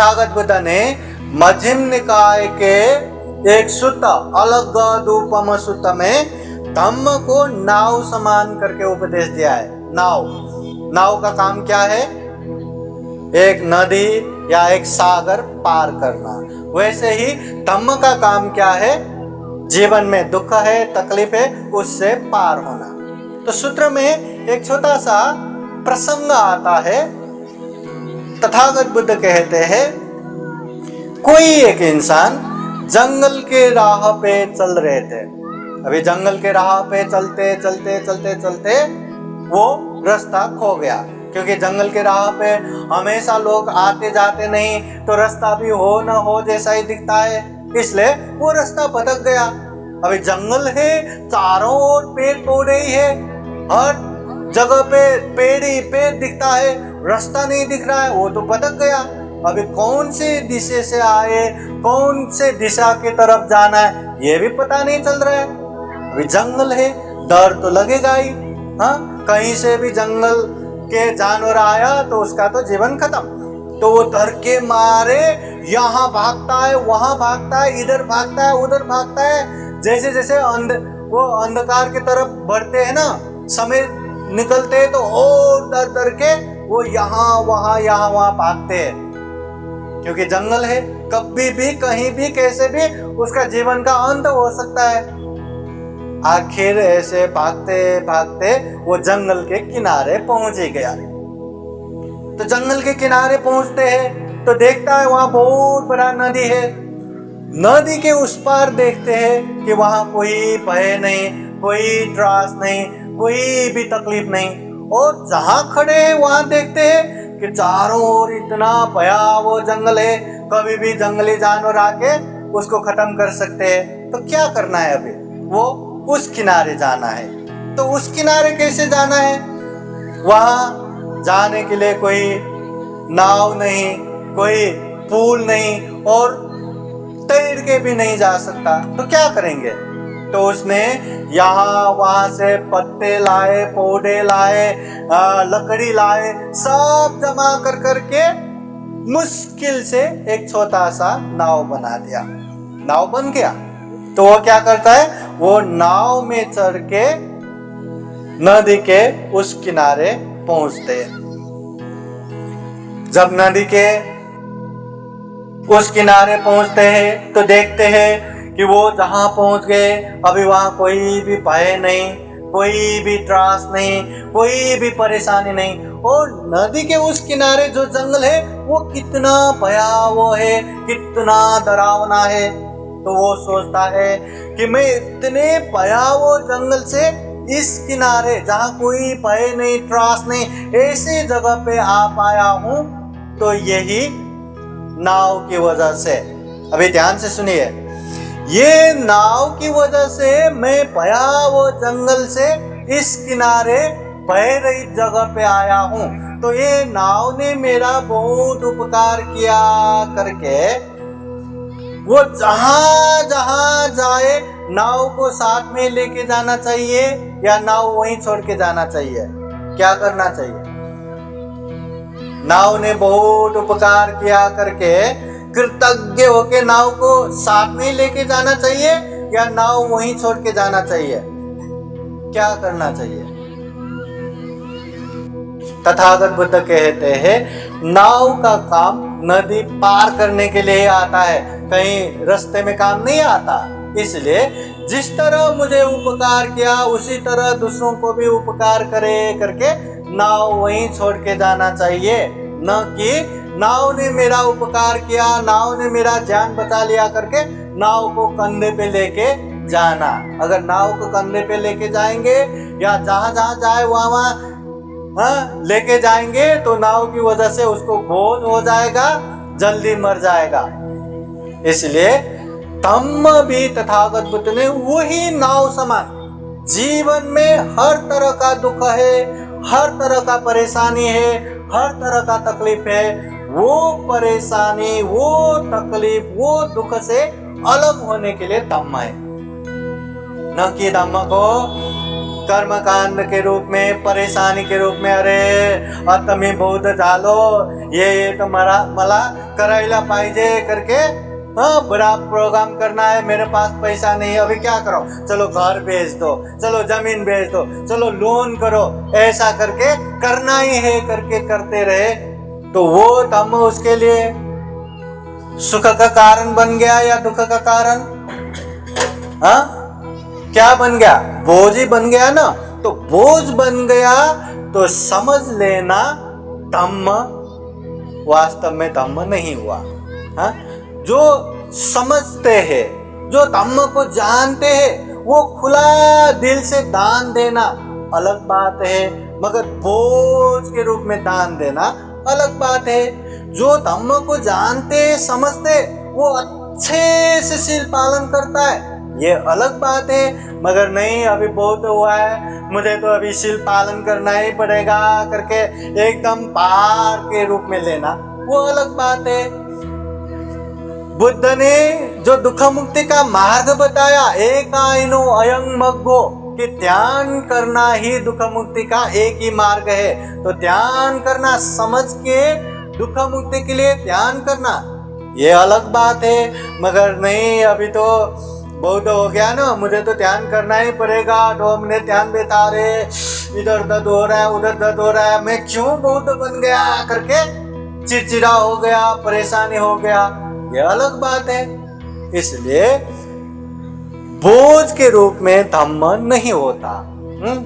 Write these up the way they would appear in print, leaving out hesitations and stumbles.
तथागत बुद्ध ने मध्यम निकाय के एक सूत्र अलगदुपम सूत्र में धम्म को नाव समान करके उपदेश दिया है। नाव का काम क्या है? एक नदी या एक सागर पार करना। वैसे ही धम्म का काम क्या है? जीवन में दुख है, तकलीफ है, उससे पार होना। तो सूत्र में एक छोटा सा प्रसंग आता है। तथागत बुद्ध कहते हैं, कोई एक इंसान जंगल के राह पे चल रहे थे। अभी जंगल के राह पे चलते चलते चलते चलते वो रास्ता खो गया, क्योंकि जंगल के राह पे हमेशा लोग आते जाते नहीं, तो रास्ता भी हो न हो जैसा ही दिखता है, इसलिए वो रास्ता भटक गया। अभी जंगल है, चारों ओर पेड़ पौधे ही है, हर जगह पे पेड़ ही पेड़ दिखता है, रास्ता नहीं दिख रहा है, वो तो भटक गया। अभी कौन से दिशा से आए, कौन से दिशा की तरफ जाना है, ये भी पता नहीं चल रहा है। अभी जंगल है, डर तो लगेगा ही। हाँ, कहीं से भी जंगल के जानवर आया तो उसका तो जीवन खत्म। तो वो डर के मारे यहाँ भागता है, वहां भागता है, इधर भागता है, उधर भागता है। जैसे जैसे वो अंधकार की तरफ बढ़ते हैं ना, समय निकलते हैं, तो और डर डर के वो यहाँ वहां भागते हैं, क्योंकि जंगल है, कभी भी कहीं भी कैसे भी उसका जीवन का अंत हो सकता है। आखिर ऐसे भागते भागते वो जंगल के किनारे पहुंच ही गया। तो जंगल के किनारे पहुंचते हैं तो देखता है वहां बहुत बड़ा नदी है। नदी के उस पार देखते हैं कि वहां कोई भय नहीं, कोई त्रास नहीं, कोई भी तकलीफ नहीं। और जहां खड़े हैं वहां देखते हैं कि चारों ओर इतना भयावह जंगल है, कभी भी जंगली जानवर आके उसको खत्म कर सकते हैं। तो क्या करना है? अभी वो उस किनारे जाना है। तो उस किनारे कैसे जाना है? वहां जाने के लिए कोई नाव नहीं, कोई पुल नहीं, और तैर के भी नहीं जा सकता। तो क्या करेंगे? तो उसने यहाँ वहां से पत्ते लाए, पौधे लाए, लकड़ी लाए, सब जमा कर करके मुश्किल से एक छोटा सा नाव बना दिया। नाव बन गया। तो वो क्या करता है? वो नाव में चढ़ के नदी के उस किनारे पहुंचते हैं। जब नदी के उस किनारे पहुंचते हैं तो देखते हैं कि वो जहां पहुंच गए, अभी वहां कोई भी भय नहीं, कोई भी त्रास नहीं, कोई भी परेशानी नहीं। और नदी के उस किनारे जो जंगल है वो कितना भयावह है, कितना डरावना है। तो वो सोचता है कि मैं इतने भयावह जंगल से इस किनारे जहां कोई भय नहीं, त्रास नहीं, ऐसी जगह पे आ पाया हूं, तो यही नाव की वजह से। अभी ध्यान से सुनिए, ये नाव की वजह से मैं भयावह जंगल से इस किनारे भय रहित जगह पे आया हूं। तो ये नाव ने मेरा बहुत उपकार किया करके वो जहां जहां जाए नाव को साथ में लेके जाना चाहिए या नाव वहीं छोड़ के जाना चाहिए? क्या करना चाहिए? नाव ने बहुत उपकार किया करके कृतज्ञ होके नाव को साथ में लेके जाना चाहिए या नाव वहीं छोड़ के जाना चाहिए? क्या करना चाहिए? तथागत बुद्ध कहते हैं, नाव का काम नदी पार करने के लिए आता है, कहीं रास्ते में काम नहीं आता। इसलिए जिस तरह मुझे उपकार किया उसी तरह दूसरों को भी उपकार करे करके नाव वहीं छोड़ के जाना चाहिए, न कि नाव ने मेरा उपकार किया, नाव ने मेरा जान बचा लिया करके नाव को कंधे पे लेके जाना। अगर नाव को कंधे पे लेके जाएंगे या जहां जहां जाए वहां लेके जाएंगे तो नाव की वजह से उसको बोझ हो जाएगा, जल्दी मर जाएगा। इसलिए धम्म भी तथागत बुद्ध ने वही नाव समान, जीवन में हर तरह का दुख है, हर तरह का परेशानी है, हर तरह का तकलीफ है, वो परेशानी, वो तकलीफ, वो दुख से अलग होने के लिए धम्म है। न कि धम्म को कर्म कांड के रूप में, परेशानी के रूप में, अरे तुम्ही बौद्ध झालो, ये तो मला करायला पाहिजे करके, हाँ बड़ा प्रोग्राम करना है, मेरे पास पैसा नहीं है, अभी क्या करो, चलो घर बेच दो, चलो जमीन बेच दो, चलो लोन करो, ऐसा करके करना ही है करके करते रहे, तो वो धम्म उसके लिए सुख का कारण बन गया या दुख का कारण? हाँ क्या बन गया? बोझ ही बन गया ना। तो बोझ बन गया तो समझ लेना धम्म वास्तव में धम्म नहीं हुआ। हाँ जो समझते हैं, जो धम्म को जानते हैं, वो खुला दिल से दान देना अलग बात है, मगर बोझ के रूप में दान देना अलग बात है। जो धम्म को जानते समझते वो अच्छे से शील पालन करता है, ये अलग बात है। मगर नहीं अभी बहुत हुआ है, मुझे तो अभी शील पालन करना ही पड़ेगा करके एकदम पार के रूप में लेना, वो अलग बात है। बुद्ध ने जो दुख मुक्ति का मार्ग बताया, एकाइनो अयं मग्गो, कि ध्यान करना ही दुख मुक्ति का एक ही मार्ग है। तो ध्यान करना, समझ के दुख मुक्ति के लिए ध्यान करना, ये अलग बात है। मगर नहीं अभी तो बहुत हो गया ना, मुझे तो ध्यान करना ही पड़ेगा, तो हमने ध्यान बैठा रहे, इधर दर्द हो रहा है, उधर दर्द हो रहा है, मैं क्यों बहुत बन गया करके चिड़चिड़ा हो गया, परेशानी हो गया, ये अलग बात है। इसलिए बोझ के रूप में धम्म नहीं होता।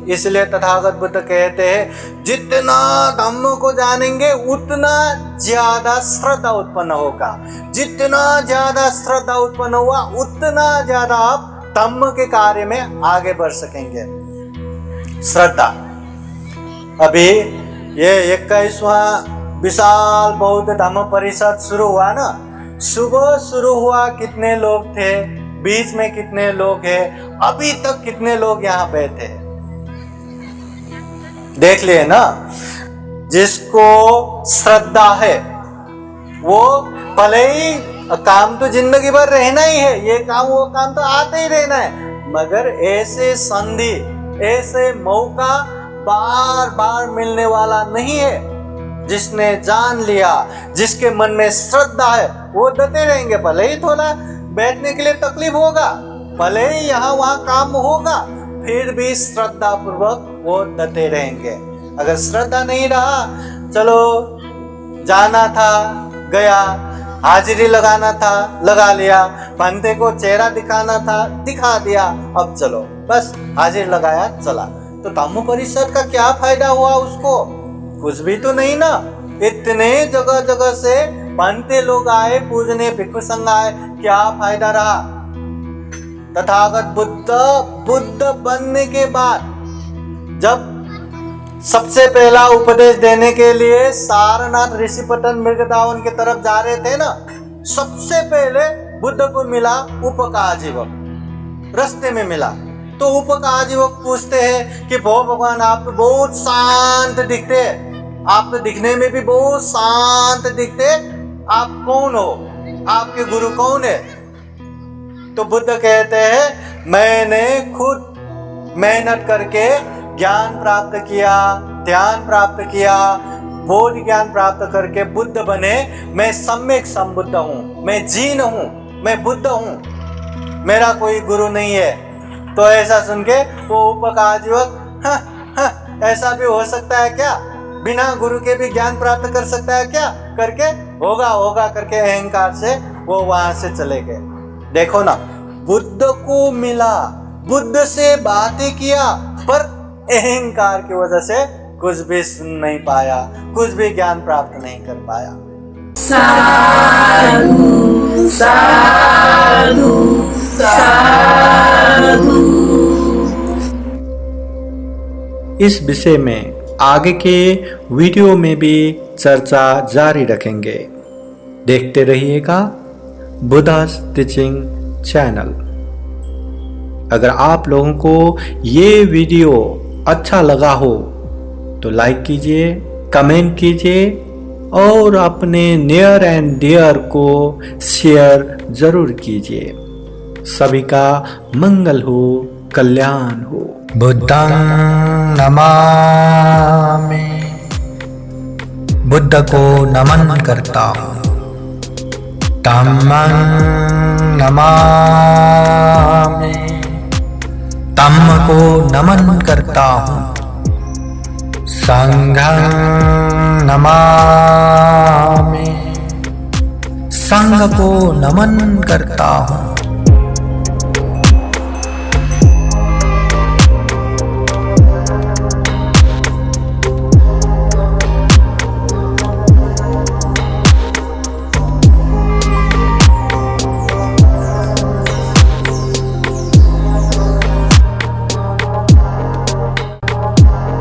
इसलिए तथागत बुद्ध कहते हैं जितना धम्म को जानेंगे उतना ज्यादा श्रद्धा उत्पन्न होगा, जितना ज्यादा श्रद्धा उत्पन्न हुआ उतना ज्यादा आप धम्म के कार्य में आगे बढ़ सकेंगे। श्रद्धा, अभी ये 21वां विशाल बौद्ध धम्म परिषद शुरू हुआ ना, सुबह शुरू हुआ, कितने लोग थे, बीच में कितने लोग हैं, अभी तक कितने लोग यहाँ बैठे, देख लिए ना। जिसको श्रद्धा है वो भले ही काम तो जिंदगी भर रहना ही है, ये काम वो काम तो आते ही रहना है, मगर ऐसे संधि, ऐसे मौका बार बार मिलने वाला नहीं है। जिसने जान लिया, जिसके मन में श्रद्धा है, वो डटे रहेंगे, भले ही थोड़ा बैठने के लिए तकलीफ होगा, भले ही यहाँ वहाँ काम होगा, फिर भी श्रद्धा पूर्वक वो डटे रहेंगे। अगर श्रद्धा नहीं रहा, चलो जाना था गया, हाजिरी लगाना था लगा लिया, बंदे को चेहरा दिखाना था दिखा दिया, अब चलो बस हाजिर लगाया चला, तो धम्म परिषद का क्या फायदा हुआ उसको? कुछ भी तो नहीं ना। इतने जगह जगह से बनते लोग आए पूजने, भिक्षु संघ आए, क्या फायदा रहा? तथागत बुद्ध बनने के बाद जब सबसे पहला उपदेश देने के लिए सारनाथ ऋषिपतन मृगदावन की तरफ जा रहे थे ना, सबसे पहले बुद्ध को मिला उपकाजीवक, रास्ते में मिला। तो उपकाजीवक पूछते हैं कि भगवान आप तो बहुत शांत दिखते हैं, आप तो दिखने में भी बहुत शांत दिखते, आप कौन हो, आपके गुरु कौन है? तो बुद्ध कहते हैं मैंने खुद मेहनत करके ज्ञान प्राप्त किया, ध्यान प्राप्त किया, बोध ज्ञान प्राप्त करके बुद्ध बने। मैं सम्यक संबुद्ध हूँ, मैं जीन हूँ, मैं बुद्ध हूँ, मेरा कोई गुरु नहीं है। तो ऐसा सुन के वो उपकाजीवक ऐसा भी हो सकता है क्या, बिना गुरु के भी ज्ञान प्राप्त कर सकता है क्या करके होगा करके अहंकार से वो वहां से चले गए। देखो ना, बुद्ध को मिला, बुद्ध से बातें किया, पर अहंकार की वजह से कुछ भी सुन नहीं पाया, कुछ भी ज्ञान प्राप्त नहीं कर पाया। साधु साधु साधु। इस विषय में आगे के वीडियो में भी चर्चा जारी रखेंगे। देखते रहिएगा बुद्धास टीचिंग चैनल। अगर आप लोगों को ये वीडियो अच्छा लगा हो तो लाइक कीजिए, कमेंट कीजिए और अपने नियर एंड डियर को शेयर जरूर कीजिए। सभी का मंगल हो, कल्याण हो। बुद्धं नमामि, बुद्ध को नमन करता हूँ। धम्मं नमामि, धम्म को नमन करता हूँ। संघं नमामि, संघ को नमन करता हूँ।